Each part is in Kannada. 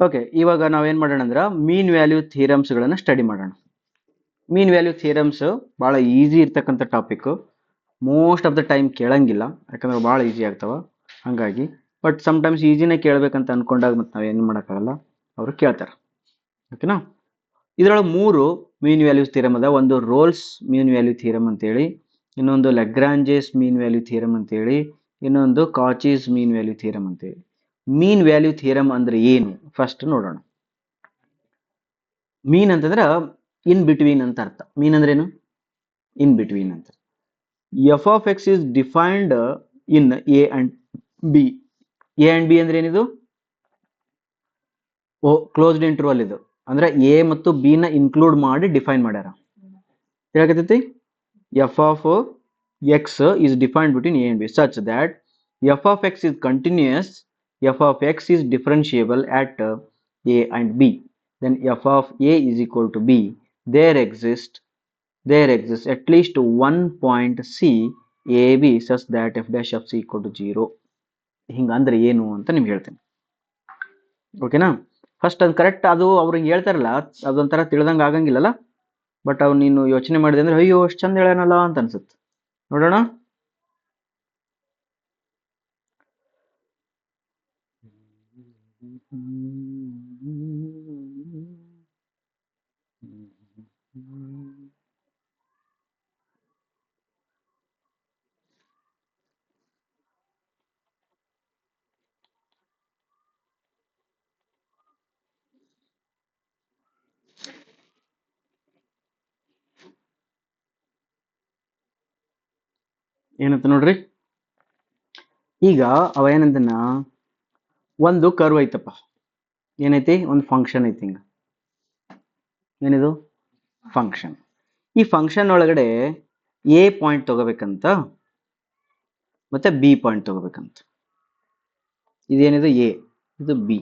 ಓಕೆ, ಇವಾಗ ನಾವೇನ್ ಮಾಡೋಣ ಅಂದ್ರೆ ಮೀನ್ ವ್ಯಾಲ್ಯೂ ಥಿಯರಮ್ಸ್ಗಳನ್ನ ಸ್ಟಡಿ ಮಾಡೋಣ. ಮೀನ್ ವ್ಯಾಲ್ಯೂ ಥಿಯರಮ್ಸ್ ಭಾಳ ಈಸಿ ಇರ್ತಕ್ಕಂಥ topic. Most of the time ಕೇಳಂಗಿಲ್ಲ, ಯಾಕಂದ್ರೆ ಭಾಳ ಈಸಿ ಆಗ್ತಾವ. ಹಾಗಾಗಿ ಬಟ್ ಸಮ್ಟೈಮ್ಸ್ ಈಸಿನೇ ಕೇಳಬೇಕಂತ ಅನ್ಕೊಂಡಾಗ ಮತ್ತೆ ನಾವೇನು ಮಾಡೋಕ್ಕಾಗಲ್ಲ, ಅವರು ಕೇಳ್ತಾರೆ. ಓಕೆನಾ? ಇದರೊಳಗೆ 3 ಮೀನ್ ವ್ಯಾಲ್ಯೂಸ್ ಥಿಯರಮ್ ಅದ. ಒಂದು ರೋಲ್ಸ್ ಮೀನ್ ವ್ಯಾಲ್ಯೂ ಥಿಯರಮ್ ಅಂತೇಳಿ, ಇನ್ನೊಂದು ಲೆಗ್ರಾಂಜೆಸ್ ಮೀನ್ ವ್ಯಾಲ್ಯೂ ಥಿಯರಮ್ ಅಂತೇಳಿ, ಇನ್ನೊಂದು ಕಾಚಿಸ್ ಮೀನ್ ವ್ಯಾಲ್ಯೂ ಥಿಯರಮ್ ಅಂತೇಳಿ. ಮೀನ್ ವ್ಯಾಲ್ಯೂ ಥಿಯರಮ್ ಅಂದ್ರೆ ಏನು ಫಸ್ಟ್ ನೋಡೋಣ. ಮೀನ್ ಅಂತಂದ್ರೆ ಇನ್ ಬಿಟ್ವೀನ್ ಅಂತ ಅರ್ಥ. ಮೀನ್ ಅಂದ್ರೇನು? ಇನ್ ಬಿಟ್ವೀನ್ ಅಂತ. F of X is defined in a and B. A and B ಅಂದ್ರೆ ಏನಿದು? ಕ್ಲೋಸ್ಡ್ ಇಂಟರ್ವಲ್ ಇದು. ಅಂದ್ರೆ ಎ ಮತ್ತು ಬಿ ನ ಇನ್ಕ್ಲೂಡ್ ಮಾಡಿ ಡಿಫೈನ್ ಮಾಡ್ಯಾರ. ಹೇಳಕತ್ತೈತಿ F of X is defined between A and B such that F of X is continuous, F of X is differentiable at A and B. Then f of a is equal to b. There exists at least one point c a b such that f dash of c equal to 0. ಹಿಂಗ ಅಂದ್ರೆ ಏನು ಅಂತ ನಿಮ್ಗೆ ಹೇಳ್ತೇನೆ. ಓಕೆನಾ? ಫಸ್ಟ್ ಅದು ಕರೆಕ್ಟ್, ಅದು ಅವ್ರಿಗೆ ಹೇಳ್ತಾರಲ್ಲ ಅದೊಂಥರ ತಿಳಿದಂಗೆ ಆಗಂಗಿಲ್ಲಲ್ಲ. ಬಟ್ ಅವ್ನು ನೀನು ಯೋಚನೆ ಮಾಡಿದೆ ಅಂದ್ರೆ ಅಯ್ಯೋ ಅಷ್ಟು ಚಂದ ಹೇಳೋಣಲ್ಲ ಅಂತ ಅನ್ಸುತ್ತೆ. ನೋಡೋಣ. ಏನಂತ ನೋಡ್ರಿ, ಈಗ ಅವ ಏನಂತನ ಒಂದು ಕರ್ವ್ ಐತಪ್ಪ. ಏನೈತಿ? ಒಂದು ಫಂಕ್ಷನ್ ಐತಿ. ಹಿಂಗ ಏನಿದು? ಫಂಕ್ಷನ್. ಈ ಫಂಕ್ಷನ್ ಒಳಗಡೆ ಎ ಪಾಯಿಂಟ್ ತಗೋಬೇಕಂತ ಮತ್ತೆ ಬಿ ಪಾಯಿಂಟ್ ತಗೋಬೇಕಂತ. ಇದೇನಿದು? ಎ, ಇದು ಬಿ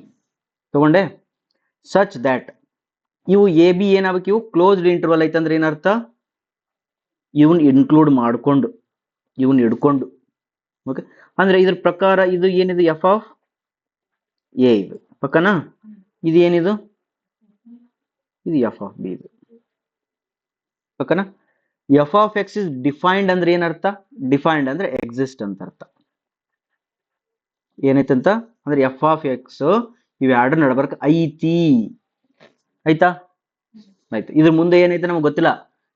ತಗೊಂಡೆ. ಸಚ್ ದ್ಯಾಟ್ ಇವು ಎ ಬಿ ಏನಾಗಬೇಕು? ಇವು ಕ್ಲೋಸ್ಡ್ ಇಂಟರ್ವಲ್ ಐತಂದ್ರೆ ಏನರ್ಥ? ಇವನ್ ಇನ್ಕ್ಲೂಡ್ ಮಾಡ್ಕೊಂಡು, ಇವನ್ ಹಿಡ್ಕೊಂಡು. ಓಕೆ, ಅಂದ್ರೆ ಇದ್ರ ಪ್ರಕಾರ ಇದು ಏನಿದು? ಎಫ್ ಆಫ್ ಎ ಇದು ಪಕ್ಕನಾ. ಇದು ಏನಿದು? ಇದು ಎಫ್ ಆಫ್ ಬಿ ಇದು ಪಕ್ಕನಾ. F of X is defined ಅಂದ್ರೆ ಏನರ್ಥ? ಡಿಫೈನ್ಡ್ ಅಂದ್ರೆ ಎಕ್ಸಿಸ್ಟ್ ಅಂತ ಅರ್ಥ. ಏನೈತಂತ ಅಂದ್ರೆ ಎಫ್ ಆಫ್ ಎಕ್ಸ್ ಇವ್ ಎರಡು ನಡಬರ್ಕ ಐತಿ. ಆಯ್ತಾ? ಆಯ್ತು. ಇದ್ರ ಮುಂದೆ ಏನೈತೆ ನಮ್ಗೆ ಗೊತ್ತಿಲ್ಲ.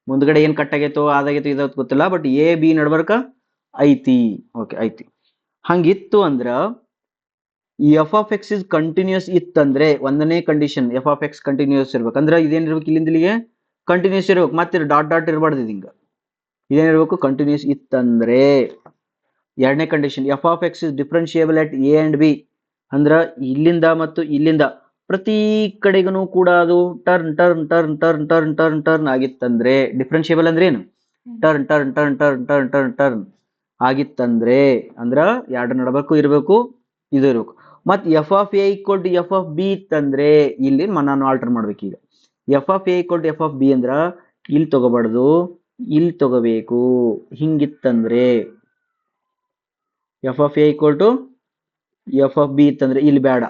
ಮುಂದ್ಗಡೆ ಏನ್ ಕಟ್ ಆಗೈತೋ ಅದಾಗೈತೋ ಇದಾವತ್ ಗೊತ್ತಿಲ್ಲ. ಬಟ್ ಎ ಬಿ ನಡ್ಬರ್ಕ ಐತಿ. ಓಕೆ, ಐತಿ. ಹಂಗಿತ್ತು ಅಂದ್ರ F of X is continuous ಇತ್ತಂದ್ರೆ ಒಂದನೇ condition F of X continuous ಇರ್ಬೇಕು. ಅಂದ್ರೆ ಇದೇನಿರ್ಬೇಕು? ಇಲ್ಲಿಂದ ಇಲ್ಲಿಗೆ ಕಂಟಿನ್ಯೂಸ್ ಇರ್ಬೇಕು. ಮತ್ತೆ ಡಾಟ್ ಡಾಟ್ ಇರಬಾರ್ದು. ಹಿಂಗ ಇದೇನಿರ್ಬೇಕು? ಕಂಟಿನ್ಯೂಸ್ ಇತ್ತಂದ್ರೆ. ಎರಡನೇ condition F of X is differentiable at A and B. ಅಂದ್ರ ಇಲ್ಲಿಂದ ಮತ್ತು ಇಲ್ಲಿಂದ ಪ್ರತಿ ಕಡೆಗೂ ಕೂಡ ಅದು turn turn turn turn turn turn turn ಆಗಿತ್ತಂದ್ರೆ. ಡಿಫರೆನ್ಷಿಯಬಲ್ ಅಂದ್ರೆ ಏನು? Turn turn turn turn turn turn turn ಆಗಿತ್ತಂದ್ರೆ ಅಂದ್ರ ಎರಡು ನಡಬೇಕು ಇರಬೇಕು, ಇದು ಇರ್ಬೇಕು. ಮತ್ F of A equal to F of B ಇತ್ತಂದ್ರೆ ಇಲ್ಲಿ ನಾನು ಆಲ್ಟರ್ ಮಾಡ್ಬೇಕು. ಈಗ F of A equal to F of B ಅಂದ್ರ ಇಲ್ಲಿ ತಗೋಬಾರ್ದು, ಇಲ್ಲಿ ತಗೋಬೇಕು. ಹಿಂಗಿತ್ತಂದ್ರೆ F of A equal to F of B ಇತ್ತಂದ್ರೆ ಇಲ್ಲಿ ಬೇಡ.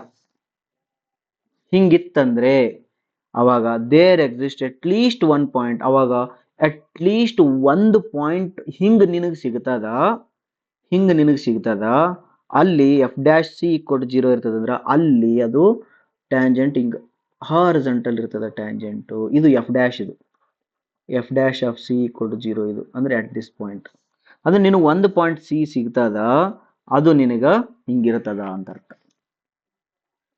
ಹಿಂಗಿತ್ತಂದ್ರೆ ಅವಾಗ there exist at least one point. ಅವಾಗ ಅಟ್ ಲೀಸ್ಟ್ ಒಂದು ಪಾಯಿಂಟ್ ಹಿಂಗ್ ನಿನಗ್ ಸಿಗ್ತದ, ಹಿಂಗ್ ನಿನಗ್ ಸಿಗ್ತದ. ಅಲ್ಲಿ F dash C equal to 0 ಇರ್ತದಂದ್ರ ಅಲ್ಲಿ ಅದು ಟ್ಯಾಂಜೆಂಟ್ ಹಿಂಗ್ ಹಾರಿಜಾಂಟಲ್ ಇರ್ತದ ಟ್ಯಾಂಜೆಂಟ್. ಇದು ಎಫ್ ಡ್ಯಾಶ್. ಇದು F dash of C equal to 0 ಇದು ಅಂದ್ರೆ ಅಟ್ ದಿಸ್ ಪಾಯಿಂಟ್. ಅದು ನಿನಗೆ ಒಂದು ಪಾಯಿಂಟ್ ಸಿ ಸಿಗ್ತದ, ಅದು ನಿನಗ ಹಿಂಗಿರ್ತದ ಅಂತ ಅರ್ಥ.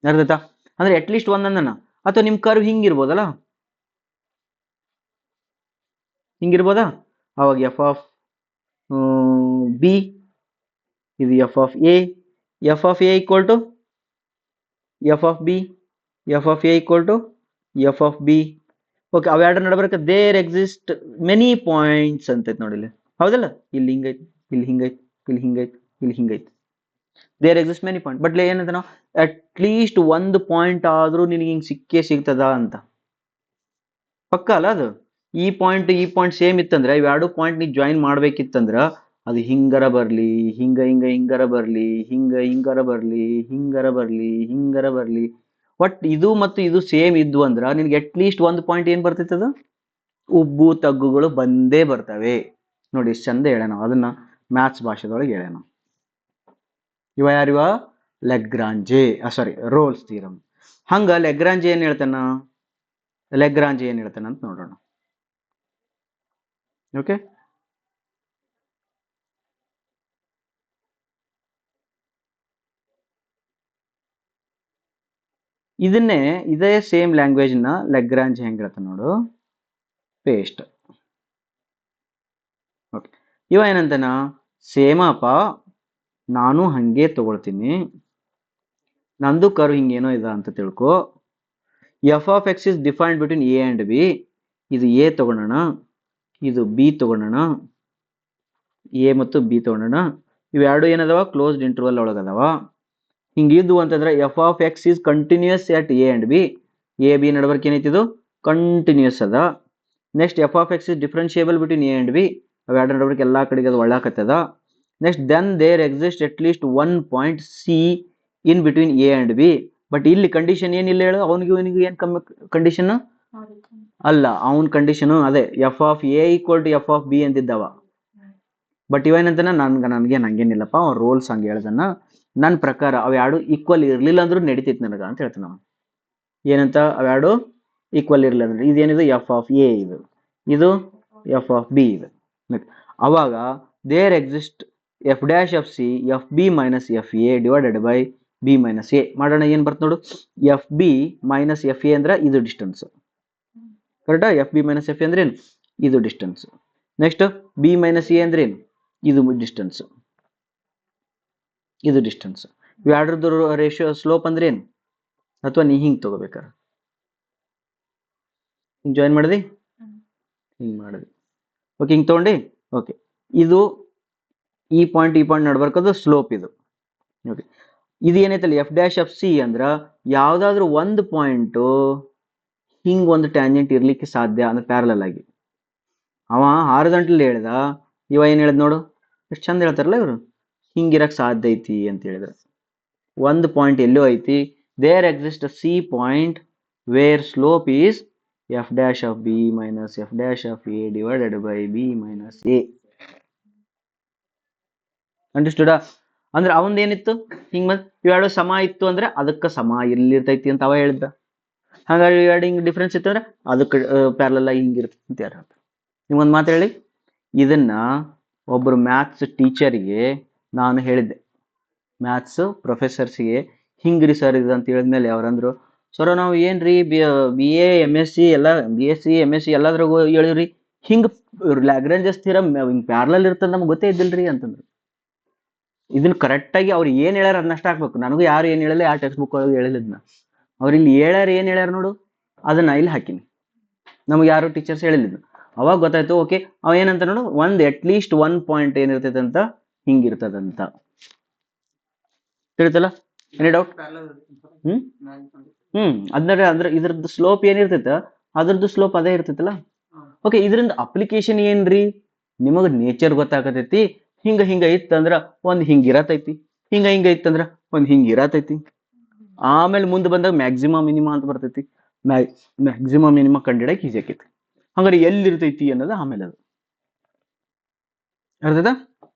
ಅರ್ಥಾಯ್ತಾ? ಅಂದ್ರೆ ಅಟ್ ಲೀಸ್ಟ್ ಒಂದನ್ನ. ಅಥವಾ ನಿಮ್ ಕರ್ವ್ ಹಿಂಗಿರ್ಬೋದಲ್ಲ, ಹಿಂಗಿರ್ಬೋದಾ? ಅವಾಗ ಎಫ್ ಆಫ್ ಬಿ, ಇದು F of A. F of A equal to F of B, F of A equal to F of B. Okay, ಅವೆರಡರ ನಡಬರ್ಕ ದೇರ್ ಎಕ್ಸಿಸ್ಟ್ ಮೆನಿ ಪಾಯಿಂಟ್ಸ್ ಅಂತೈತಿ ನೋಡಿಲ್ಲ. ಹೌದಲ್ಲ? ಇಲ್ಲಿ ಹಿಂಗೈತಿ, ಇಲ್ಲಿ ಹಿಂಗೈತಿ, ಇಲ್ಲಿ ಹಿಂಗೈತಿ, ಇಲ್ಲಿ ಹಿಂಗೈತಿ. There exist many point. But ಏನಂತ ನಾವು ಅಟ್ ಲೀಸ್ಟ್ ಒಂದು ಪಾಯಿಂಟ್ ಆದ್ರೂ ನಿನಗೆ ಹಿಂಗ್ ಸಿಕ್ಕೇ ಸಿಗ್ತದ ಅಂತ ಪಕ್ಕ ಅಲ್ಲ ಅದು. ಈ ಪಾಯಿಂಟ್ ಸೇಮ್ ಇತ್ತಂದ್ರೆ ಇವೆರಡು ಪಾಯಿಂಟ್ ನೀ ಜಾಯಿನ್ ಮಾಡ್ಬೇಕಿತ್ತಂದ್ರ ಅದು ಹಿಂಗರ ಬರ್ಲಿ, ಹಿಂಗರ ಬರ್ಲಿ, ಹಿಂಗರ ಬರ್ಲಿ, ಹಿಂಗರ ಬರ್ಲಿ, ಹಿಂಗರ ಬರ್ಲಿ. ಒಟ್ ಇದು ಮತ್ತು ಇದು ಸೇಮ್ ಇದ್ವು ಅಂದ್ರ ನಿನ್ಗೆ ಅಟ್ಲೀಸ್ಟ್ ಒಂದು ಪಾಯಿಂಟ್ ಏನ್ ಬರ್ತೈತೆ ಅದು ಉಬ್ಬು ತಗ್ಗುಗಳು ಬಂದೇ ಬರ್ತವೆ ನೋಡಿ ಇಷ್ಟು ಚಂದ ಹೇಳೋಣ ಅದನ್ನ ಮ್ಯಾಥ್ಸ್ ಭಾಷೆದೊಳಗೆ ಹೇಳೋಣ ಇವ ಯಾರಿವ ಲೆಗ್ರಾಂಜೆ ಸಾರಿ ರೋಲ್ಸ್ ಥಿಯರಮ್ ಹಂಗ ಲೆಗ್ರಾಂಜೆ ಏನ್ ಹೇಳ್ತಾನ ಅಂತ ನೋಡೋಣ ಓಕೆ ಇದೇ ಸೇಮ್ ಲ್ಯಾಂಗ್ವೇಜ್ ನ ಲೆಗ್ರಾಂಜ್ ಹೆಂಗ್ ಹೇಳ್ತಾನೆ ನೋಡು ಪೇಸ್ಟ್ ಓಕೆ ಇವ ಏನಂತಾನ ಸೇಮಪ್ಪ ನಾನು ಹಂಗೆ ತಗೊಳ್ತೀನಿ ನಂದು ಕರು ಹಿಂಗೇನೋ ಇದೆ ಅಂತ ತಿಳ್ಕೊ F of X is defined between A and B ಇದು ಎ ತಗೊಳ್ಳೋಣ ಇದು ಬಿ ತಗೊಳ್ಳೋಣ ಎ ಮತ್ತು ಬಿ ತಗೊಳ್ಳೋಣ ಇವೆರಡು ಏನದವ ಕ್ಲೋಸ್ಡ್ ಇಂಟರ್ವಲ್ ಒಳಗದವ ಹಿಂಗಿದ್ದು ಅಂತಂದ್ರೆ F of X is continuous at A and B A B ನಡಬರ್ಕ್ ಏನೈತಿದು ಕಂಟಿನ್ಯೂಸ್ ಅದ next F of X is differentiable between A and B ಅವೆರಡು ನಡಬರ್ಕ್ ಎಲ್ಲಾ ಕಡೆಗೆ ಅದು ಒಳ್ಳಾಕತ್ತದ next then there exist at least one point C in between A and B but ಇಲ್ಲಿ ಕಂಡೀಷನ್ ಏನಿಲ್ಲ ಹೇಳು ಅವನಿಗೆ ಏನ್ ಕಮ್ಮಿ ಕಂಡೀಷನ್ ಅಲ್ಲ ಅವನ್ ಕಂಡೀಷನ್ ಅದೇ F of A equal to F of B ಅಂತಿದ್ದವ ಬಟ್ ಇವೇನಂತಾನ ನಂಗೇನಿಲ್ಲಪ್ಪ ಅವ್ನ ರೋಲ್ಸ್ ಹಂಗೆ ಹೇಳ್ದನ್ನ ನನ್ನ ಪ್ರಕಾರ ಅವೆರಡು ಈಕ್ವಲ್ ಇರ್ಲಿಲ್ಲ ಅಂದ್ರೂ ನಡೀತೈತಿ ನನಗ ಅಂತ ಹೇಳ್ತಾನ ನಾವು ಏನಂತ ಅವೆರಡು ಈಕ್ವಲ್ ಇರ್ಲಿಲ್ಲ ಅಂದ್ರೆ ಇದೇನಿದು ಎಫ್ ಆಫ್ ಎ ಇದು ಎಫ್ ಆಫ್ ಬಿ ಇದು ಅವಾಗ there exist F dash F C F B minus F A divided by B minus A ಮಾಡೋಣ ಏನ್ ಬರ್ತ ನೋಡು F B minus F A ಅಂದ್ರೆ ಇದು ಡಿಸ್ಟೆನ್ಸ್ ಕರೆಕ್ಟಾ F B minus F A ಅಂದ್ರೆ ಏನು ಇದು distance next B minus A ಅಂದ್ರೆ ಏನು ಇದು ಡಿಸ್ಟೆನ್ಸ್ ಇದು ಡಿಸ್ಟೆನ್ಸ್ ಇವೆರಡರದ್ದು ರೇಷಿಯೋ ಸ್ಲೋಪ್ ಅಂದ್ರೆ ಏನು ಅಥವಾ ನೀ ಹಿಂಗ್ ತಗೋಬೇಕಾರ ಹಿಂಗ್ ಜಾಯಿನ್ ಮಾಡಿದಿ ಹಿಂಗ್ ಮಾಡಿದಿ ಓಕೆ ಹಿಂಗ್ ತಗೊಂಡಿ ಓಕೆ ಇದು ಈ ಪಾಯಿಂಟ್ ನಡ್ಬರ್ಕದು ಸ್ಲೋಪ್ ಇದು ಓಕೆ ಇದು ಏನೈತಲ್ಲ ಎಫ್ ಡ್ಯಾಶ್ ಎಫ್ ಸಿ ಅಂದ್ರ ಯಾವ್ದಾದ್ರು ಒಂದು ಪಾಯಿಂಟ್ ಹಿಂಗ್ ಒಂದು ಟ್ಯಾಂಜೆಂಟ್ ಇರ್ಲಿಕ್ಕೆ ಸಾಧ್ಯ ಅಂದ್ರೆ ಪ್ಯಾರಲಲ್ ಆಗಿ ಅವ ಹಾರಿಜಾಂಟಲ್ ಹೇಳ್ದ ಇವ ಏನ್ ಹೇಳ್ದ ನೋಡು ಎಷ್ಟು ಚಂದ ಹೇಳ್ತಾರಲ್ಲ ಇವರು ಹಿಂಗಿರಕ್ ಸಾಧ್ಯ ಐತಿ ಅಂತ ಹೇಳಿದ್ರೆ ಒಂದು ಪಾಯಿಂಟ್ ಎಲ್ಲೋ ಐತಿ there exist C point where slope is F dash of B minus F dash of A divided by B minus A understood ಅಂದ್ರೆ ಅವಂದ ಏನಿತ್ತು ಹಿಂಗ್ ಇವೆರಡು ಸಮ ಇತ್ತು ಅಂದ್ರೆ ಅದಕ್ಕೆ ಸಮ ಇರ್ಲಿರ್ತೈತಿ ಅಂತ ಅವ ಹೇಳಿದ್ದ ಹಾಗಾಗಿ ಇವೆರಡು ಹಿಂಗ್ ಡಿಫ್ರೆನ್ಸ್ ಇತ್ತು ಅಂದ್ರೆ ಅದಕ್ಕೆ ಪ್ಯಾರಲಲ್ ಆಗಿ ಹಿಂಗಿರ್ತೈತಿ ಅಂತ ಯಾರು ಹೇಳ್ತಾರೆ ನಿಮ್ಗೊಂದು ಮಾತು ಹೇಳಿ ಇದನ್ನ ಒಬ್ಬರು ಮ್ಯಾಥ್ಸ್ ಟೀಚರ್ಗೆ ನಾನು ಹೇಳಿದ್ದೆ ಮ್ಯಾಥ್ಸ್ ಪ್ರೊಫೆಸರ್ಸ್ಗೆ ಹಿಂಗ್ರಿ ಸರ್ ಇದು ಅಂತ ಹೇಳಿದ್ಮೇಲೆ ಅವ್ರಂದ್ರು ಸರ್ ನಾವು ಏನ್ರಿ B A M S C ಎಲ್ಲ B S C M S C ಎಲ್ಲದ್ರಾಗೂ ಹೇಳಿವ್ರಿ ಹಿಂಗ್ ಲ್ಯಾಗ್ರೇಂಜಸ್ ಥಿಯರಮ್ ಹಿಂಗ್ ಪ್ಯಾರಲಲ್ ಇರ್ತದ ನಮ್ಗೆ ಗೊತ್ತೇ ಇದ್ದಿಲ್ರಿ ಅಂತಂದ್ರು ಇದನ್ನ ಕರೆಕ್ಟ್ ಆಗಿ ಅವ್ರು ಏನ್ ಹೇಳ್ಯಾರ ಅದನ್ನಷ್ಟ ಹಾಕ್ಬೇಕು ನನಗೂ ಯಾರು ಏನ್ ಹೇಳಿಲ್ಲ ಯಾವ ಟೆಕ್ಸ್ಟ್ ಬುಕ್ ಒಳಗೆ ಹೇಳಿದ್ನ ಅವ್ರು ಇಲ್ಲಿ ಹೇಳ್ಯಾರ ಏನ್ ಹೇಳ್ಯಾರ ನೋಡು ಅದನ್ನ ಇಲ್ಲಿ ಹಾಕಿನಿ ನಮ್ಗೆ ಯಾರು ಟೀಚರ್ಸ್ ಹೇಳಿಲ್ಲ ಅವಾಗ ಗೊತ್ತಾಯ್ತು ಓಕೆ ಅವ ಏನಂತ ನೋಡು ಒಂದ್ ಅಟ್ಲೀಸ್ಟ್ ಒನ್ ಪಾಯಿಂಟ್ ಏನಿರ್ತೈತೆ ಅಂತ ಹಿಂಗಿರ್ತದಂತ ತಿಳಿತಲ್ಲ ಎನಿ ಡೌಟ್ ಅಂದ್ರೆ ಇದ್ರದ್ದು ಸ್ಲೋಪ್ ಏನಿರ್ತೈತ ಅದ್ರದ್ದು ಸ್ಲೋಪ್ ಅದೇ ಇರ್ತೈತಲ್ಲ ಓಕೆ ಇದರಿಂದ ಅಪ್ಲಿಕೇಶನ್ ಏನ್ರಿ ನಿಮಗ ನೇಚರ್ ಗೊತ್ತಾಗತೈತಿ ಹಿಂಗ ಇತ್ತಂದ್ರ ಒಂದ್ ಹಿಂಗಿರತೈತಿ ಹಿಂಗ ಇತ್ತಂದ್ರ ಒಂದ್ ಹಿಂಗಿರತೈತಿ ಆಮೇಲೆ ಮುಂದೆ ಬಂದಾಗ ಮ್ಯಾಕ್ಸಿಮಮ್ ಮಿನಿಮಾ ಅಂತ ಬರ್ತೈತಿ ಮ್ಯಾಕ್ಸಿಮಮ್ ಮಿನಿಮಾ ಕಂಡಿಡಕ್ ಈಜಿ ಆಕೈತಿ ಹಂಗಾರೆ ಎಲ್ಲಿರ್ತೈತಿ ಅನ್ನೋದು ಆಮೇಲೆ ಅದು ಅರ್ಥದ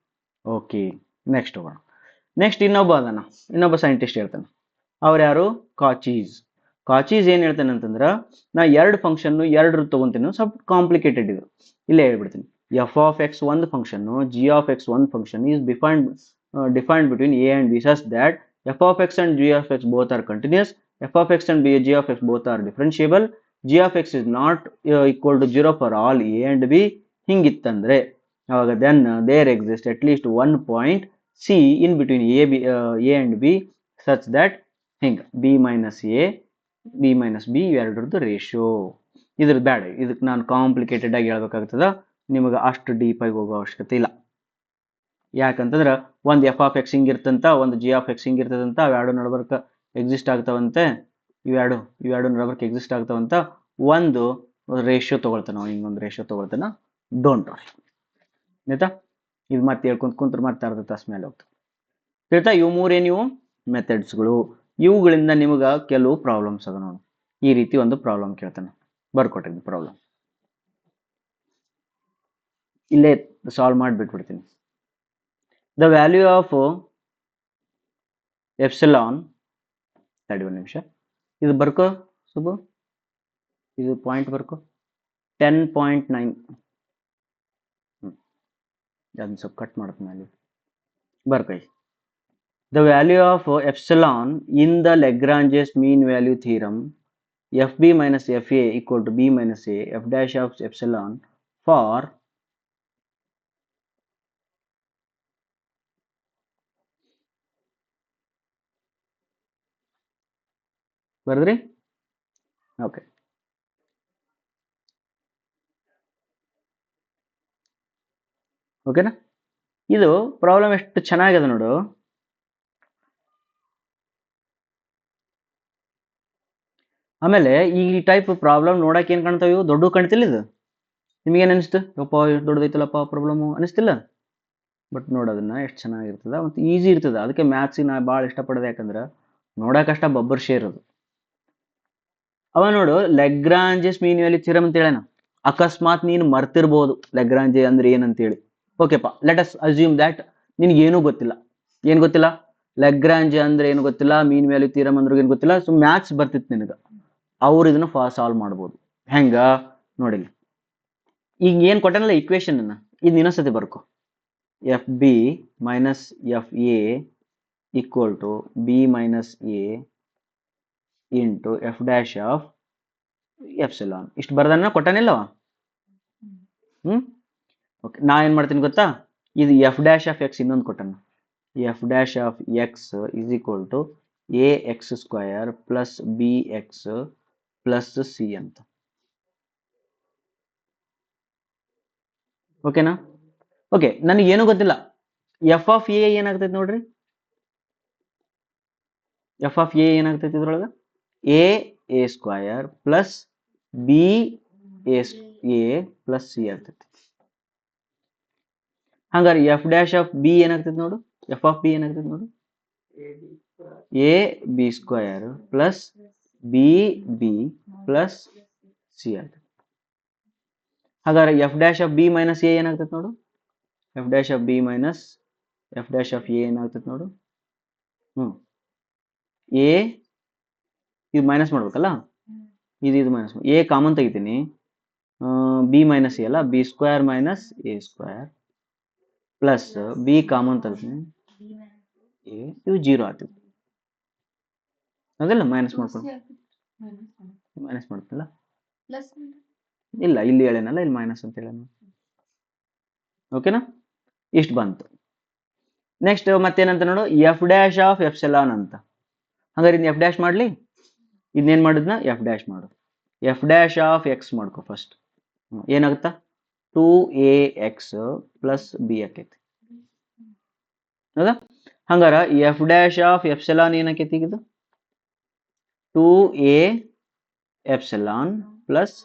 ಓಕೆ ನೆಕ್ಸ್ಟ್ ಹೋಗೋಣ ನೆಕ್ಸ್ಟ್ ಇನ್ನೊಬ್ಬ ಸೈಂಟಿಸ್ಟ್ ಹೇಳ್ತಾನೆ ಅವ್ರು ಯಾರು ಕಾಚೀಸ್ ಏನ್ ಹೇಳ್ತಾನೆ ಅಂತಂದ್ರ ನಾ ಎರಡು ಫಂಕ್ಷನ್ ಎರಡು ತಗೊಂತೀನಿ ಸ್ವಲ್ಪ ಕಾಂಪ್ಲಿಕೇಟೆಡ್ ಇದು ಇಲ್ಲೇ ಹೇಳ್ಬಿಡ್ತೀನಿ ಎಫ್ ಆಫ್ ಎಕ್ಸ್ ಒಂದು ಫಂಕ್ಷನ್ ಜಿ ಆಫ್ ಎಕ್ಸ್ ಒಂದು function is defined between A and B such that F of x and g of x both are continuous f of x and g of x both are differentiable g of X is not equal to 0 for all a and b ಹಿಂಗಿತ್ತಂದ್ರೆ ಅವಾಗ then there exist at least one point C in between A and B such that ಹಿಂಗ b minus a b minus b ಎರಡರದ್ದು ರೇಷಿಯೋ ಇದ್ರ ಬ್ಯಾಡ ಇದಕ್ಕೆ ನಾನು ಕಾಂಪ್ಲಿಕೇಟೆಡ್ ಆಗಿ ಹೇಳ್ಬೇಕಾಗ್ತದ ನಿಮಗೆ ಅಷ್ಟು ಡೀಪ್ ಆಗಿ ಹೋಗೋ ಅವಶ್ಯಕತೆ ಇಲ್ಲ ಯಾಕಂತಂದ್ರ ಒಂದು ಎಫ್ ಆಫ್ ಎಕ್ಸ್ ಹಿಂಗಿರ್ತಂತ ಒಂದು ಜಿ ಆಫ್ ಎಕ್ಸ್ ಹಿಂಗಿರ್ತದಂತ ಅವೆರಡು ನಡಬರ್ಕ ಎಕ್ಸಿಸ್ಟ್ ಆಗ್ತಾವಂತೆ ಇವೆರಡು ನಡಬರ್ಕ ಎಕ್ಸಿಸ್ಟ್ ಆಗ್ತಾವಂತ ಒಂದು ರೇಷಿಯೋ ತಗೊಳ್ತಾನ ಹಿಂಗೊಂದು ರೇಷಿಯೋ ತಗೊಳ್ತಾನ ಡೋಂಟ್ ವರಿ ಆಯ್ತಾ ಇದು ಮತ್ತೆ ಹೇಳ್ಕೊಂತ ಕುಂತ್ರ ಮತ್ತೆ ಅರ್ಧ ತಾಸು ಮೇಲೆ ಹೋಗ್ತದೆ ಆಯ್ತಾ ಇವು ಮೂರೇನಿವು ಮೆಥಡ್ಸ್ಗಳು ಇವುಗಳಿಂದ ನಿಮಗೆ ಕೆಲವು ಪ್ರಾಬ್ಲಮ್ಸ್ ಅದ ನೋಡಿ. ಈ ರೀತಿ ಒಂದು ಪ್ರಾಬ್ಲಮ್ ಕೇಳ್ತಾನೆ, ಬರ್ಕೊಟ್ಟಿದ್ದು ಪ್ರಾಬ್ಲಮ್ ಇಲ್ಲೇ ಸಾಲ್ವ್ ಮಾಡಿಬಿಟ್ಬಿಡ್ತೀನಿ. ದ ವ್ಯಾಲ್ಯೂ ಆಫ್ ಎಪ್ಸಿಲಾನ್, ತಡಿ ಒಂದು ನಿಮಿಷ, ಇದು ಬರ್ಕೋ ಸುಬು, ಇದು ಪಾಯಿಂಟ್ ಬರ್ಕೋ 10.9. ಅದನ್ನ ಸ್ವಲ್ಪ ಕಟ್ ಮಾಡ್ತೀನಿ ಅಲ್ಲಿ ಬರ್ಕೈ. The value of epsilon in the Lagrange's mean value theorem, fb minus fa equal to b minus a f dash of epsilon for ಬರ್ದ್ರಿ? ಓಕೆ, ಓಕೆನಾ? ಇದು ಪ್ರಾಬ್ಲಮ್ ಎಷ್ಟು ಚೆನ್ನಾಗಿದೆ ನೋಡು. ಆಮೇಲೆ ಈ ಟೈಪ್ ಪ್ರಾಬ್ಲಮ್ ನೋಡಕ್ಕೆ ಏನು ಕಾಣ್ತಾವೆ, ಇವು ದೊಡ್ಡ ಕಾಣ್ತಿಲ್ಲ. ಇದು ನಿಮಗೇನು ಅನಿಸ್ತು? ಯಪ್ಪ ಎಷ್ಟು ದೊಡ್ಡದೈತಲ್ಲಪ್ಪ ಪ್ರಾಬ್ಲಮ್ಮು ಅನಿಸ್ತಿಲ್ಲ? ಬಟ್ ನೋಡೋದನ್ನ ಎಷ್ಟು ಚೆನ್ನಾಗಿರ್ತದ ಮತ್ತು ಈಸಿ ಇರ್ತದೆ. ಅದಕ್ಕೆ ಮ್ಯಾಥ್ಸಿಗೆ ನಾ ಭಾಳ ಇಷ್ಟಪಡೋದು, ಯಾಕಂದ್ರೆ ನೋಡೋಕಷ್ಟ ಬಬ್ಬರ್ ಶೇರ್ ಅದು. ಅವ ನೋಡು, ಲೆಗ್ರಾಂಜೆಸ್ ಮೀನ್ ವ್ಯಾಲ್ಯೂ ಥಿಯರಮ್ ಅಂತ ಹೇಳೋಣ. ಅಕಸ್ಮಾತ್ ನೀನು ಮರ್ತಿರ್ಬೋದು ಲೆಗ್ರಾಂಜೆ ಅಂದ್ರೆ ಏನಂತೇಳಿ. ಓಕೆಪ್ಪ, ಲೆಟ್ ಅಸ್ ಅಸ್ಯೂಮ್ ದ್ಯಾಟ್ ನಿನಗೇನೂ ಗೊತ್ತಿಲ್ಲ. ಏನು ಗೊತ್ತಿಲ್ಲ? ಲೆಗ್ರಾಂಜೆ ಅಂದ್ರೆ ಏನು ಗೊತ್ತಿಲ್ಲ, ಮೀನ್ ವ್ಯಾಲ್ಯೂ ಥಿಯರಮ್ ಅಂದ್ರೆ ಏನು ಗೊತ್ತಿಲ್ಲ. ಸೊ ಮ್ಯಾಥ್ಸ್ ಬರ್ತಿತ್ತು ನಿನಗೆ, ಅವ್ರು ಇದನ್ನ ಸಾಲ್ವ್ ಮಾಡ್ಬೋದು. ಹೆಂಗ ನೋಡಿಲ್ಲ, ಈಗ ಏನು ಕೊಟ್ಟನಲ್ಲ ಇಕ್ವೇಶನ್ ಅನ್ನ, ಇದು ಇನ್ನೊಂದ್ಸತಿ ಬರ್ಕೊ. F B minus F a equal to b minus a into f dash of epsilon. ಇಷ್ಟು ಬರ್ದನ್ನ ಕೊಟ್ಟನಿಲ್ಲವ? ಓಕೆ, ನಾ ಏನು ಮಾಡ್ತೀನಿ ಗೊತ್ತಾ, ಇದು ಎಫ್ ಡ್ಯಾಶ್ ಆಫ್ ಎಕ್ಸ್ ಇನ್ನೊಂದು ಕೊಟ್ಟನ. F dash of X is equal to a x square plus b x plus c ಅಂತ. ಓಕೆನಾ? ಓಕೆ, ನನಗೇನು ಗೊತ್ತಿಲ್ಲ. ಎಫ್ ಆಫ್ ಎ ಏನಾಗ್ತೈತೆ ನೋಡ್ರಿ, ಎಫ್ ಆಫ್ ಎ ಏನಾಗ್ತೈತಿ ಇದ್ರೊಳಗೆ, A square plus B a plus c ಆಗ್ತೈತಿ. ಹಂಗಾರೆ ಎಫ್ ಡ್ಯಾಶ್ ಆಫ್ ಬಿ ಏನಾಗ್ತೈತಿ ನೋಡು, ಎಫ್ ಆಫ್ ಬಿ ಏನಾಗ್ತೈತಿ ನೋಡು, a b square plus b b plus c ಆಗ್ತೈತಿ. ಹಾಗಾದ್ರೆ f dash of B minus a ಏನಾಗ್ತೈತಿ ನೋಡು, f dash of B minus F dash of a ಏನಾಗ್ತೈತಿ ನೋಡು. ಎ ಇದು ಮೈನಸ್ ಮಾಡ್ಬೇಕಲ್ಲ, ಇದು ಮೈನಸ್, ಎ ಕಾಮನ್ ತೆಗಿತೀನಿ, ಬಿ ಮೈನಸ್ ಎ ಅಲ್ಲ, b square minus a square plus b common ತೆಗಿತೀನಿ, ಎ ಇದು ಜೀರೋ ಆಗ್ತದೆ. ಅದಲ್ಲ ಮೈನಸ್ ಮಾಡ್ಕೊಂಡು ಮೈನಸ್ ಮಾಡ್ತಿಲ್ಲ, ಇಲ್ಲ ಇಲ್ಲಿ ಹೇಳೇನಲ್ಲ, ಇಲ್ಲಿ ಮೈನಸ್ ಅಂತ ಹೇಳ. ಓಕೆನಾ? ಇಷ್ಟು ಬಂತು. ನೆಕ್ಸ್ಟ್ ಮತ್ತೇನಂತ ನೋಡು, ಎಫ್ ಡ್ಯಾಶ್ ಆಫ್ ಎಪ್ಸಿಲಾನ್ ಅಂತ. ಹಂಗಾರೆ ಇನ್ನು ಎಫ್ ಡ್ಯಾಶ್ ಮಾಡಲಿ, ಇದನ್ನೇನು ಮಾಡಿದ್ನ ಎಫ್ ಡ್ಯಾಶ್ ಮಾಡು. ಎಫ್ ಡ್ಯಾಶ್ ಆಫ್ ಎಕ್ಸ್ ಮಾಡ್ಕೊ ಫಸ್ಟ್. ಏನಾಗುತ್ತಾ, 2ax ಪ್ಲಸ್ ಬಿ ಆಕೈತಿ. ಹೌದಾ? ಹಂಗಾರ ಎಫ್ ಡ್ಯಾಶ್ ಆಫ್ ಎಪ್ಸಿಲಾನ್ ಏನಾಕೈತಿ ಈಗ, 2a ಎಪ್ಸಿಲಾನ್ ಪ್ಲಸ್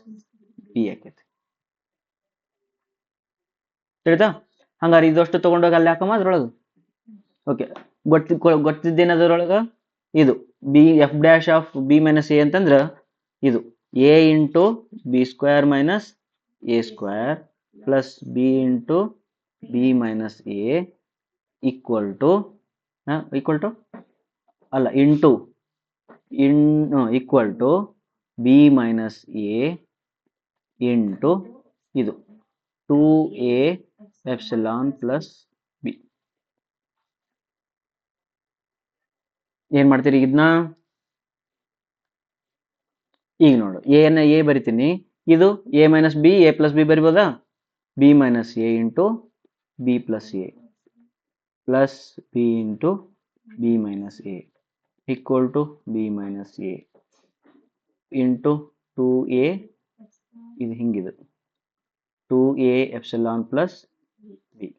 ಬಿ ಆಕೈತಿ. ತಿಳಿತಾ? ಹಂಗಾರೆ ಇದಷ್ಟು ತಗೊಂಡೋಗಿ ಅಲ್ಲಿ ಹಾಕಮ್ಮ ಅದ್ರೊಳಗೆ. ಓಕೆ, ಗೊತ್ತಿದ್ದೇನದ್ರೊಳಗೆ, ಇದು b f dash of B minus a ಅಂತಂದ್ರೆ ಇದು a into b square minus a square plus b into b minus a equal to ಅಲ್ಲ into equal to b minus a into ಇದು 2a ಎಪ್ಸಿಲಾನ್ ಪ್ಲಸ್ ಬಿ. ಏನ್ ಮಾಡ್ತೀರಿ ಇದನ್ನ, ಈಗ ನೋಡು, ಎ ಬರಿತೀನಿ, ಇದು a minus b, a plus b ಬರಿಬೋದಾ, b minus a into b plus a plus b into b minus a equal to b minus a into 2a, ಇದು ಹಿಂಗಿದೆ 2a ಎಪ್ಸಿಲಾನ್ ಪ್ಲಸ್ ಬಿ.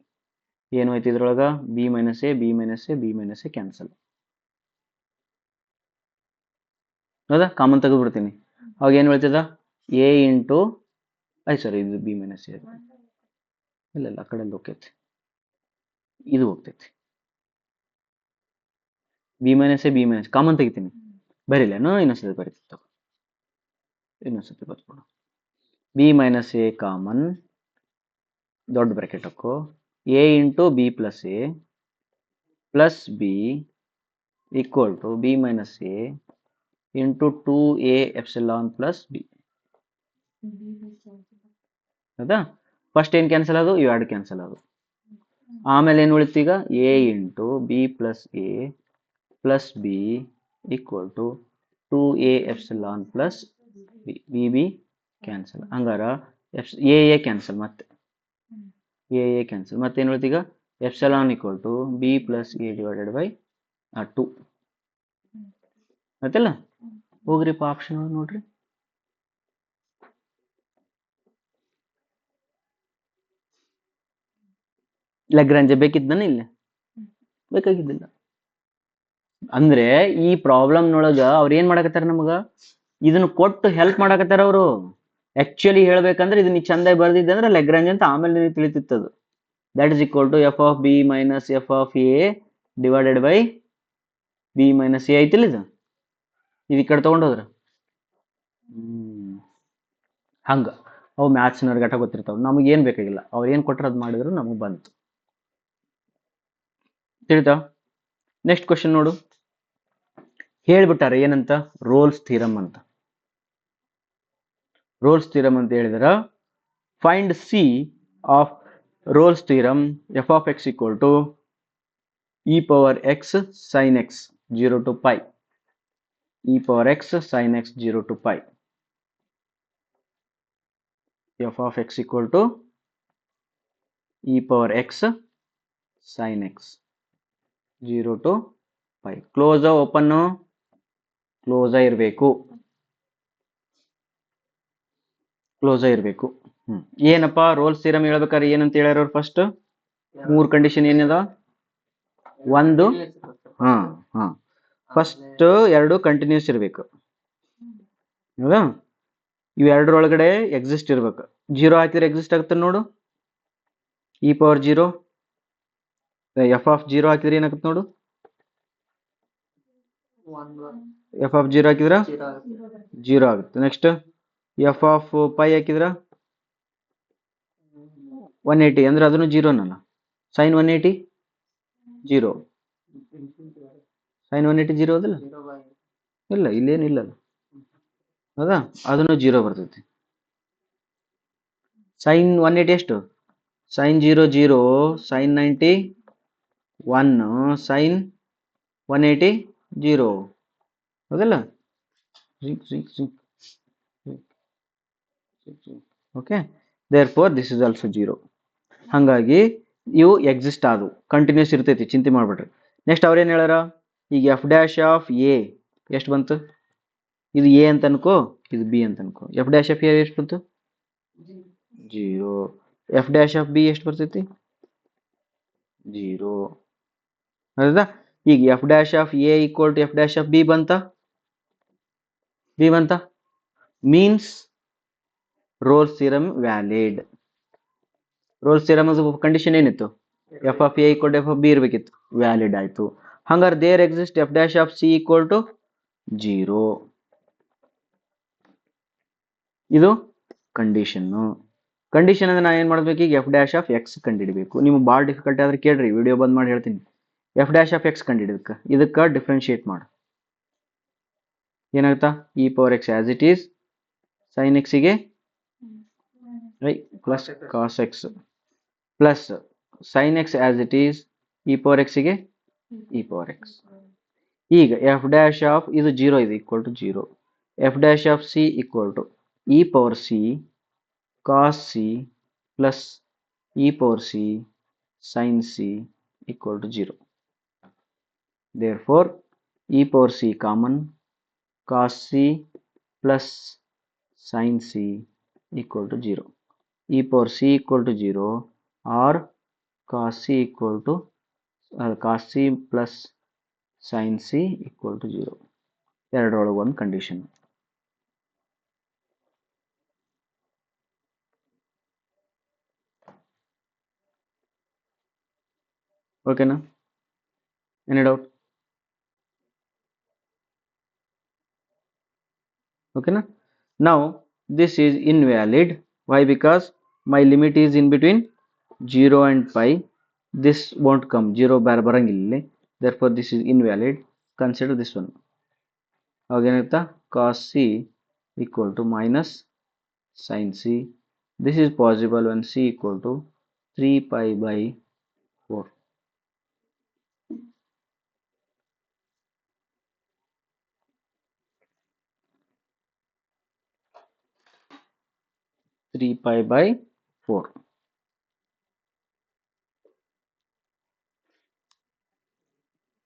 ಏನು ಐತಿ ಇದ್ರೊಳಗ, B minus a b minus a b minus A cancel. ಹೌದಾ? ಕಾಮನ್ ತೆಗೆದ್ಬಿಡ್ತೀನಿ. ಅವಾಗ ಏನು ಹೇಳ್ತದ, ಎ ಇಂಟು ಸಾರಿ ಇದು ಬಿ ಮೈನಸ್ ಎ, ಇಲ್ಲ ಆ ಕಡೆ ಹೋಗ್ತೈತಿ, ಇದು ಹೋಗ್ತೈತಿ, b minus a b minus common ತೆಗಿತೀನಿ ಬರೀಲೇನು ಇನ್ನೊಂದ್ಸತಿ ಬರೀತಿತ್ತು ಇನ್ನೊಂದ್ಸತಿ ಬರ್ಕೊಡು ಬಿ ಮೈನಸ್ ಎ ಕಾಮನ್ ದೊಡ್ಡ ಬ್ರಾಕೆಟ್ ಹಾಕೋ a into b plus a plus b equal to b minus a into 2a epsilon plus b ಹೌದಾ ಫಸ್ಟ್ ಏನು ಕ್ಯಾನ್ಸಲ್ ಅದು ಇವೆರಡು ಕ್ಯಾನ್ಸಲ್ ಅದು ಆಮೇಲೆ ಏನು ಉಳಿತು ಈಗ a into b plus a plus b equal to 2a epsilon plus b b b cancel ಹಂಗಾರ ಎ ಕ್ಯಾನ್ಸಲ್ ಮತ್ತೆ ಎ ಕ್ಯಾನ್ಸಲ್ ಮತ್ತೇನು ಉಳಿತು ಈಗ epsilon equal to B plus A divided by 2 ಆಯ್ತಲ್ಲ ಹೋಗ್ರಿಪ್ಪ ಆಪ್ಷನ್ ನೋಡ್ರಿ ಲೆಗ್ರಾಂಜ್ ಬೇಕಿದ್ದಾನೆ ಇಲ್ಲ ಬೇಕಾಗಿದ್ದಿಲ್ಲ ಅಂದ್ರೆ ಈ ಪ್ರಾಬ್ಲಮ್ನೊಳಗ ಅವ್ರು ಏನ್ ಮಾಡಕತ್ತಾರ ನಮಗ ಇದನ್ನ ಕೊಟ್ಟು ಹೆಲ್ಪ್ ಮಾಡಕತ್ತಾರ ಅವರು ಆಕ್ಚುಲಿ ಹೇಳ್ಬೇಕಂದ್ರೆ ಇದನ್ನ ಚಂದ ಬರ್ದಿದ್ದೆ ಅಂದ್ರೆ ಲೆಗ್ರಾಂಜ್ ಅಂತ ಆಮೇಲೆ ತಿಳಿತಿತ್ತದು that is equal to F of B minus f of A divided by B minus a ಐತಿಲ್ಲ ಇದು ಈ ಕಡೆ ತಗೊಂಡೋದ್ರ ಹಂಗ ಅವು ಮ್ಯಾಥ್ಸ್ನವ್ರ ಗಟ ಗೊತ್ತಿರ್ತಾವ ನಮಗೆ ಏನ್ ಬೇಕಾಗಿಲ್ಲ ಅವ್ರು ಏನ್ ಕೊಟ್ಟರೆ ಅದು ಮಾಡಿದ್ರು ನಮಗೆ ಬಂತು ತಿಳಿತಾವ ನೆಕ್ಸ್ಟ್ ಕ್ವಶನ್ ನೋಡು ಹೇಳ್ಬಿಟ್ಟಾರೆ ಏನಂತ ರೋಲ್ಸ್ ಥಿಯರಮ್ ಅಂತ ರೋಲ್ಸ್ ಥಿಯರಮ್ ಅಂತ ಹೇಳಿದ್ರ find C of Rolle's theorem F of X equal to E power X sine X 0 to pi e power x sin x 0 to pi f of x equal to e power x sin x 0 to pi close open close ಇರಬೇಕು ಏನಪ್ಪ ರೋಲ್ಸ್ ಥಿಯರಮ್ ಹೇಳ್ಬೇಕಾದ್ರೆ ಏನಂತ ಹೇಳ್ಯಾರ ಅವ್ರು ಫಸ್ಟ್ ಮೂರು ಕಂಡೀಷನ್ ಏನದ ಒಂದು ಫಸ್ಟ್ ಎರಡು ಕಂಟಿನ್ಯೂಸ್ ಇರಬೇಕು ಹೌದಾ ಇವೆರಡರೊಳಗಡೆ ಎಕ್ಸಿಸ್ಟ್ ಇರ್ಬೇಕು 0 ಹಾಕಿದ್ರೆ ಎಕ್ಸಿಸ್ಟ್ ಆಗುತ್ತೆ ನೋಡು ಇ ಪವರ್ 0 ಎಫ್ ಆಫ್ 0 ಹಾಕಿದ್ರೆ ಏನಾಗುತ್ತೆ ನೋಡು ಎಫ್ ಆಫ್ 0 ಹಾಕಿದ್ರ 0 ಆಗುತ್ತೆ ನೆಕ್ಸ್ಟ್ ಎಫ್ ಆಫ್ ಪೈ ಹಾಕಿದ್ರ 180 ಅಂದ್ರೆ ಅದನ್ನು 0 ನಲ್ಲ ಸೈನ್ 180 0 ಸೈನ್ 180 0 ಅದಲ್ಲ ಇಲ್ಲ ಇಲ್ಲೇನಿಲ್ಲ ಹೌದಾ ಅದನ್ನು 0 ಬರ್ತೈತಿ ಸೈನ್ 180 ಎಷ್ಟು ಸೈನ್ 0 0 ಸೈನ್ 90 1 ಸೈನ್ 180 0 ಹೌದಲ್ಲ okay therefore this is also 0 ಹಾಗಾಗಿ ಇವು ಎಕ್ಸಿಸ್ಟ್ ಆದವು ಕಂಟಿನ್ಯೂಸ್ ಇರ್ತೈತಿ ಚಿಂತೆ ಮಾಡ್ಬಿಡ್ರಿ ನೆಕ್ಸ್ಟ್ ಅವ್ರೇನು ಹೇಳ್ಯಾರ ಈಗ ಎಫ್ ಡ್ಯಾಶ್ ಆಫ್ ಎ ಎಷ್ಟು ಬಂತು ಇದು ಎ ಅಂತ ಅನ್ಕೋ ಇದು ಬಿ ಅಂತ ಅನ್ಕೋ ಎಫ್ ಡ್ಯಾಶ್ ಆಫ್ ಎ ಎಷ್ಟು ಬಂತು 0 ಎಫ್ ಡ್ಯಾಶ್ ಆಫ್ ಬಿ ಎಷ್ಟು ಬರ್ತೈತಿ 0 ಹೌದಾ ಈಗ f dash of A equal to f dash of b ಬಂತ means Rolle's theorem valid Rolle's theorem condition ಏನಿತ್ತು f of A equal to F of b ಇರಬೇಕಿತ್ತು ವ್ಯಾಲಿಡ್ ಆಯ್ತು ಹಂಗಾರೆ there exist F dash of C equal to 0 ಇದು ಕಂಡೀಷನ್ ಅಂದ್ರೆ ನಾ ಏನ್ ಮಾಡ್ಬೇಕು ಈಗ ಎಫ್ ಡ್ಯಾಶ್ ಆಫ್ ಎಕ್ಸ್ ಕಂಡಿಡಬೇಕು ನಿಮ್ಗೆ ಭಾಳ ಡಿಫಿಕಲ್ಟ್ ಆದ್ರೆ ಕೇಳ್ರಿ ವಿಡಿಯೋ ಬಂದ್ ಮಾಡಿ ಹೇಳ್ತೀನಿ ಎಫ್ ಡ್ಯಾಶ್ ಆಫ್ ಎಕ್ಸ್ ಕಂಡಿಡಬೇಕು ಇದಕ್ಕೆ ಡಿಫ್ರೆನ್ಶಿಯೇಟ್ ಮಾಡು ಏನಾಗುತ್ತಾ e power x as it is sine ಎಕ್ಸಿಗೆ plus cos x plus sine x as it is e power ಎಕ್ಸಿಗೆ ಇ ಪವರ್ ಎಕ್ಸ್ ಈಗ ಎಫ್ ಡ್ಯಾಶ್ ಆಫ್ ಇದು 0 ಇದೆ equal to 0 f dash of C equal to E power c cos c plus e power c sine c equal to 0 therefore e power c common cos c plus sin c equal to 0 e power c equal to 0 or cos c equal to cos c plus sin c equal to 0 ಎರಡರೊಳಗೆ ಒಂದು ಕಂಡೀಷನ್ ಓಕೆನಾ any doubt Okay na? Now this is invalid. Why? Because my limit is in between 0 and pi. This won't come, 0 barangilla, therefore this is invalid. Consider this one. Again, cos c equal to minus sin c. This is possible when c equal to 3 pi by 4. 3 pi by 4.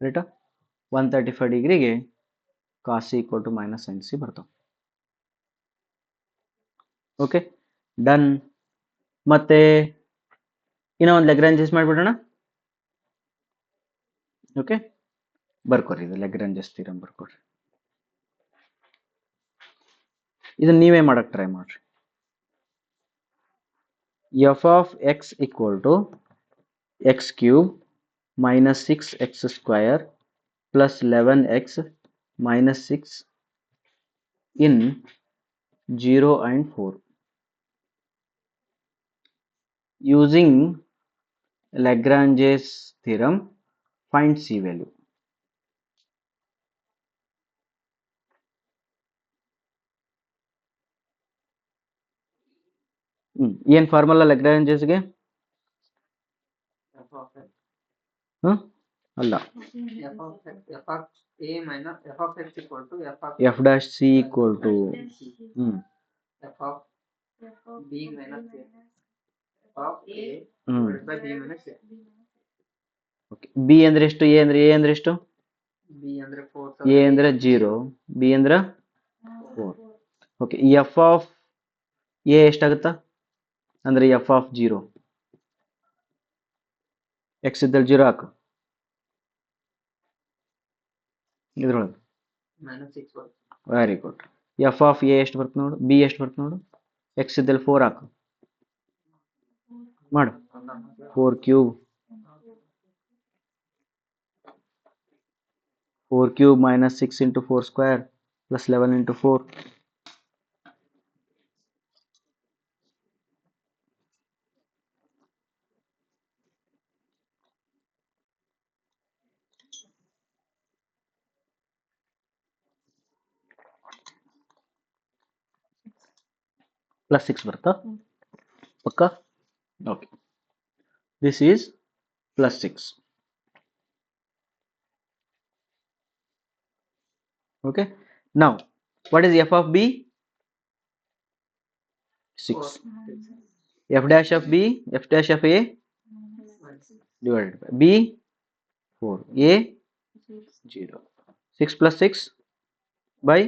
Right? 135 ಡಿಗ್ರಿಗೆ cos c equal to minus sin c ಬರ್ತಾವೆ. Okay, done. ಮತ್ತೆ ಇನ್ನೂ ಒಂದು ಲೆಗ್ರಾಂಜಸ್ ಮಾಡಿಬಿಡೋಣ. ಓಕೆ, ಬರ್ಕೊರಿ, ಇದು ಲೆಗ್ರಾಂಜಸ್ ಥಿಯರಮ್ ಬರ್ಕೊರಿ. ಇದನ್ನ ನೀವೇ ಮಾಡಕ್ಕೆ ಟ್ರೈ ಮಾಡ್ರಿ. f of x equal to x cube minus 6x square plus 11x minus 6 in 0 and 4. Using Lagrange's theorem, find c value. ಏನು ಫಾರ್ಮುಲಾ ಲೆಗ್ರಾಂಜಸ್ಗೆ? ಅಲ್ಲ, f dash c equal to b ಅಂದ್ರೆ ಎಷ್ಟು, a ಅಂದ್ರೆ ಎಷ್ಟು? a ಅಂದ್ರೆ 0, b ಅಂದ್ರೆ 4. ಓಕೆ, f ಆಫ್ a ಎಷ್ಟಾಗುತ್ತಾ ಅಂದ್ರೆ f ಆಫ್ 0, x ಇದ್ದಲ್ಲಿ 0 ಹಾಕು ಇದ್ರೊಳಗೆ. Very good. f of a ಎಷ್ಟು ಬರ್ತದೆ ನೋಡು, b ಎಷ್ಟು ಬರ್ತದೆ ನೋಡು, x ಇದ್ದಲ್ಲಿ 4 ಹಾಕು, ಮಾಡು. 4 cube, 4 cube minus 6 into 4 square plus 11 into 4. plus 6 ಬರ್ತಾ ಪಕ್ಕ? Okay, this is plus 6. Okay, now what is f of b? 6. f dash of b, f dash of a divided by b 4, a 0. 6 plus 6 by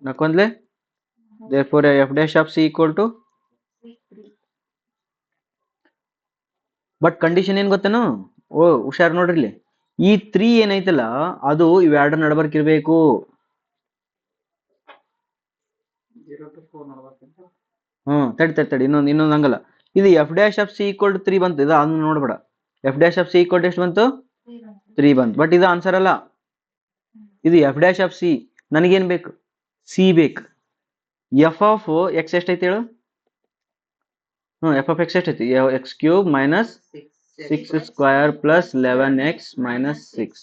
nakondle, therefore f dash of c equal to, but condition ಏನು ಗೊತ್ತೇನು? ಹುಷಾರು ನೋಡ್ರಿ, ಇಲ್ಲಿ ಈ 3 ಏನೈತಲ್ಲ ಅದು ಇವೆರಡರ ನಡಬರ್ಕ್ ಇರಬೇಕು. ತಡಿ ಇನ್ನೊಂದು ಹಂಗಲ್ಲ, ಇದು F dash of C equal to 3 ಬಂತು, ಇದು ಅದನ್ನ ನೋಡ್ಬೇಡ. F dash of C equal to ಎಷ್ಟು ಬಂತು? 3 ಬಂತು. ಬಟ್ ಇದು ಆನ್ಸರ್ ಅಲ್ಲ, ಇದು ಎಫ್ ಡ್ಯಾಶ್ ಆಫ್ ಸಿ. ನನಗೇನು ಬೇಕು? ಸಿ ಬೇಕು. ಎಫ್ ಆಫ್ ಎಕ್ಸ್ ಎಷ್ಟೈತಿ ಹೇಳು? ಎಫ್ ಆಫ್ ಎಕ್ಸ್ ಎಷ್ಟೈತಿ? X cube minus 6 square plus 11x minus 6.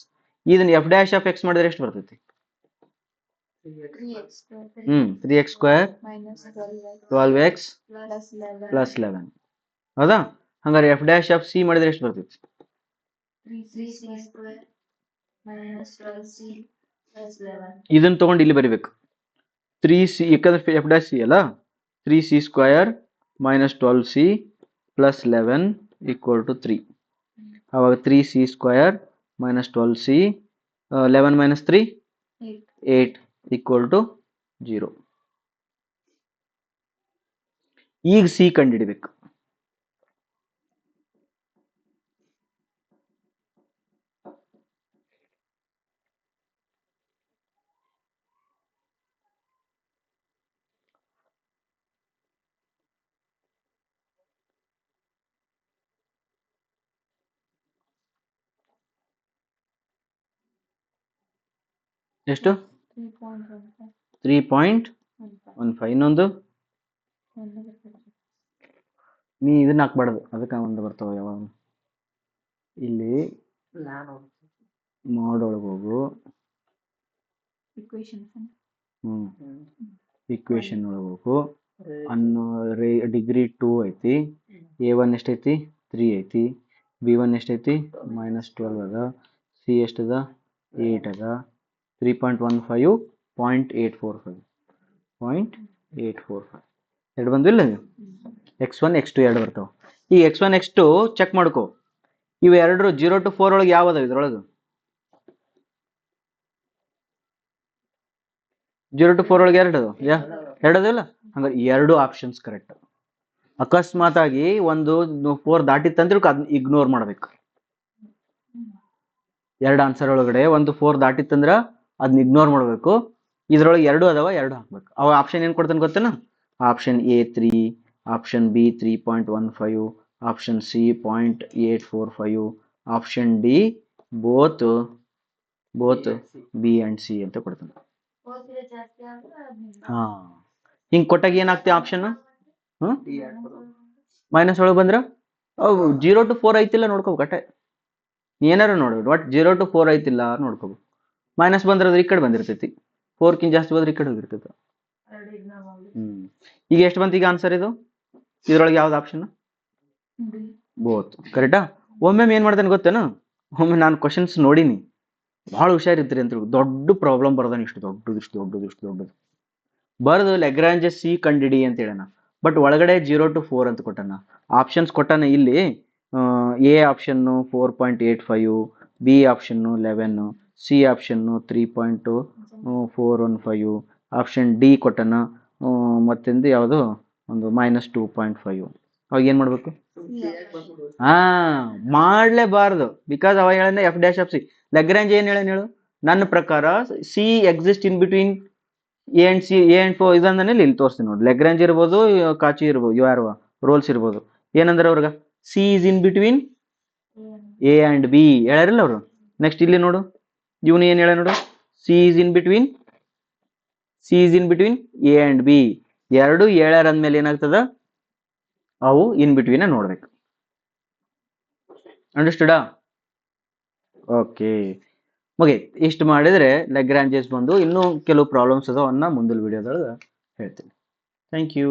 ಇದನ್ನ ಎಫ್ ಡ್ಯಾಶ್ ಆಫ್ ಎಕ್ಸ್ ಮಾಡಿದ್ರೆ ಎಷ್ಟು ಬರ್ತೈತಿ? 3x square -12x plus 11. ಹೌದಾ? ಹಂಗಾರೆ ಎಫ್ ಡ್ಯಾಶ್ ಆಫ್ ಸಿ ಮಾಡಿದ್ರೆ ಎಷ್ಟು ಬರ್ತೈತಿ? 3c²-12c+11. ಇದನ್ನ ತಗೊಂಡು ಇಲ್ಲಿ ಬರಿಬೇಕು. 3c, ಯಾಕಂದ್ರೆ ಎಫ್ ಡ್ಯಾಶ್ ಸಿ ಅಲ್ಲ, 3c² -12c plus 11 equal to 3. ಅವಾಗ 3c² -12c 11 minus 3 8 equal to 0. ಈಗ ಸಿ ಕಂಡುಹಿಡಿಬೇಕು. ಎಷ್ಟು? 3.15 ಇನ್ನೊಂದು ನೀ ಇದನ್ನ ಹಾಕ್ಬಾರ್ದು, ಅದಕ್ಕೆ ಒಂದು ಬರ್ತಾವ ಯಾವಾಗ. ಇಲ್ಲಿ ಮಾಡೊಳಗೆ ಹೋಗು, ಇಕ್ವೇಶನ್ ಒಳಗೆ ಹೋಗು. ಡಿಗ್ರಿ 2 ಐತಿ, A1 ಎಷ್ಟೈತಿ 3 ಐತಿ, B1 ಎಷ್ಟೈತಿ -12 ಅದ, C ಎಷ್ಟದ 8 ಅದ, 3.15 0.845 ಎರಡು ಬಂದಿಲ್ಲ. x1 x2 ಎರಡು ಬರ್ತಾವ. ಈ x1 x2 ಚೆಕ್ ಮಾಡ್ಕೋ. ಇವು ಎರಡು 0 to 4 ಒಳಗೆ ಯಾವ ಅದಾವ? ಇದ್ರೊಳಗೆ 0 to 4 ಒಳಗೆ ಎರಡು ಅದಾವಲ್ಲ, ಹಂಗಾರೆ ಎರಡು ಆಪ್ಷನ್ಸ್ ಕರೆಕ್ಟ್. ಅಕಸ್ಮಾತ್ ಆಗಿ ಒಂದು 4 ದಾಟಿತ್ತಂದ್ರೆ ಅದನ್ನ ಇಗ್ನೋರ್ ಮಾಡ್ಬೇಕು. ಎರಡು ಆನ್ಸರ್ ಒಳಗಡೆ ಒಂದು 4 ದಾಟಿತ್ತಂದ್ರ ಅದನ್ನ ಇಗ್ನೋರ್ ಮಾಡ್ಬೇಕು. ಇದ್ರೊಳಗೆ ಎರಡು ಅದಾವ, ಎರಡು ಹಾಕ್ಬೇಕು. ಅವ ಆಪ್ಷನ್ ಏನ್ ಕೊಡ್ತಾನೆ ಗೊತ್ತೇನ? Option A3, option B 3.15, option C 0.845, option D both B and C ಅಂತ ಕೊಡ್ತಾನೆ. ಹಾ, ಹಿಂಗ್ ಕೊಟ್ಟಾಗ ಏನಾಗ್ತದೆ ಆಪ್ಷನ್? ಮೈನಸ್ ಒಳಗೆ ಬಂದ್ರ 0 to 4 ಐತಿಲ್ಲ ನೋಡ್ಕೋಬೇಕು ಅಟ್ಟೆ. ಏನಾರ ನೋಡ್ಬೋದು, ಬಟ್ 0 to 4 ಐತಿಲ್ಲ ನೋಡ್ಕೋಬೇಕು. ಮೈನಸ್ ಬಂದ್ರೆ ಈ ಕಡೆ ಬಂದಿರ್ತೈತಿ, 4ಕ್ಕಿಂತ ಜಾಸ್ತಿ ಬಂದ್ರೆ ಈ ಕಡೆ ಹೋಗಿರ್ತೈತಿ. ಈಗ ಎಷ್ಟು ಬಂತು ಈಗ ಆನ್ಸರ್? ಇದ್ರೊಳಗೆ ಯಾವ್ದು ಆಪ್ಷನ್? ಬೋತ್. ಕರೆಕ್ಟಾ? ಒಮ್ಮೆ ಏನ್ ಮಾಡ್ತೇನೆ ಗೊತ್ತೇನು? ಒಮ್ಮೆ ನಾನು ಕ್ವಶನ್ಸ್ ನೋಡಿನಿ, ಭಾಳ ಹುಷಾರಿದ್ರಿ ಅಂತ. ದೊಡ್ಡ ಪ್ರಾಬ್ಲಮ್ ಬರ್ದಾನೆ, ಇಷ್ಟು ದೊಡ್ಡದು ಬರೆದು ಲೆಗ್ರಾಂಜ್ ಸಿ ಕಂಡಿಡಿ ಅಂತ ಹೇಳೋಣ. ಬಟ್ ಒಳಗಡೆ 0 to 4 ಅಂತ ಕೊಟ್ಟಾನ. ಆಪ್ಷನ್ಸ್ ಕೊಟ್ಟಾನ ಇಲ್ಲಿ. A option 4.85, B option 11, C option 3.415, option D ಕೊಟ್ಟಾನ ಮತ್ತಿಂದು ಯಾವುದು ಒಂದು -2.5. ಅವಾಗ ಏನ್ ಮಾಡ್ಬೇಕು? ಮಾಡ್ಲೇಬಾರ್ದು. ಬಿಕಾಸ್ ಅವ ಹೇಳ ಎಫ್ ಡ್ಯಾಶ್ ಆಫ್ ಸಿ. ಲೆಗ್ರಾಂಜ್ ಏನ್ ಹೇಳು? ನನ್ನ ಪ್ರಕಾರ C exist in between A and C, A and 4 ಇದಂದ್ರೆ ಇಲ್ಲಿ ತೋರಿಸ್ತೀನಿ ನೋಡಿ. ಲೆಗ್ರಾಂಜ್ ಇರ್ಬೋದು, ಕಾಚಿ ಇರ್ಬೋದು, ಯಾರು ರೋಲ್ಸ್ ಇರ್ಬೋದು. ಏನಂದ್ರೆ ಅವ್ರಿಗೆ c is in between A and b ಹೇಳ್ಯಾರಿಲ್ಲ ಅವರು. ನೆಕ್ಸ್ಟ್ ಇಲ್ಲಿ ನೋಡು, ಇವನು ಏನ್ ಹೇಳ ನೋಡು, c is in between A and b. ಎರಡು ಹೇಳ್ಯಾರ ಅಂದ್ಮೇಲೆ ಏನಾಗ್ತದ? ಅವು ಇನ್ ಬಿಟ್ವೀನ್ ನೋಡ್ಬೇಕು. ಅಂಡರ್ಸ್ಟುಡಾ? ಓಕೆ, ಮುಗೀತು. ಇಷ್ಟು ಮಾಡಿದ್ರೆ ಲೆಗ್ರಾಂಜಸ್ ಬಂದು. ಇನ್ನೂ ಕೆಲವು ಪ್ರಾಬ್ಲಮ್ಸ್ ಅದಾವ, ಅವನ್ನ ಮುಂದಿನ ವಿಡಿಯೋದೊಳಗೆ ಹೇಳ್ತೀನಿ. Thank you.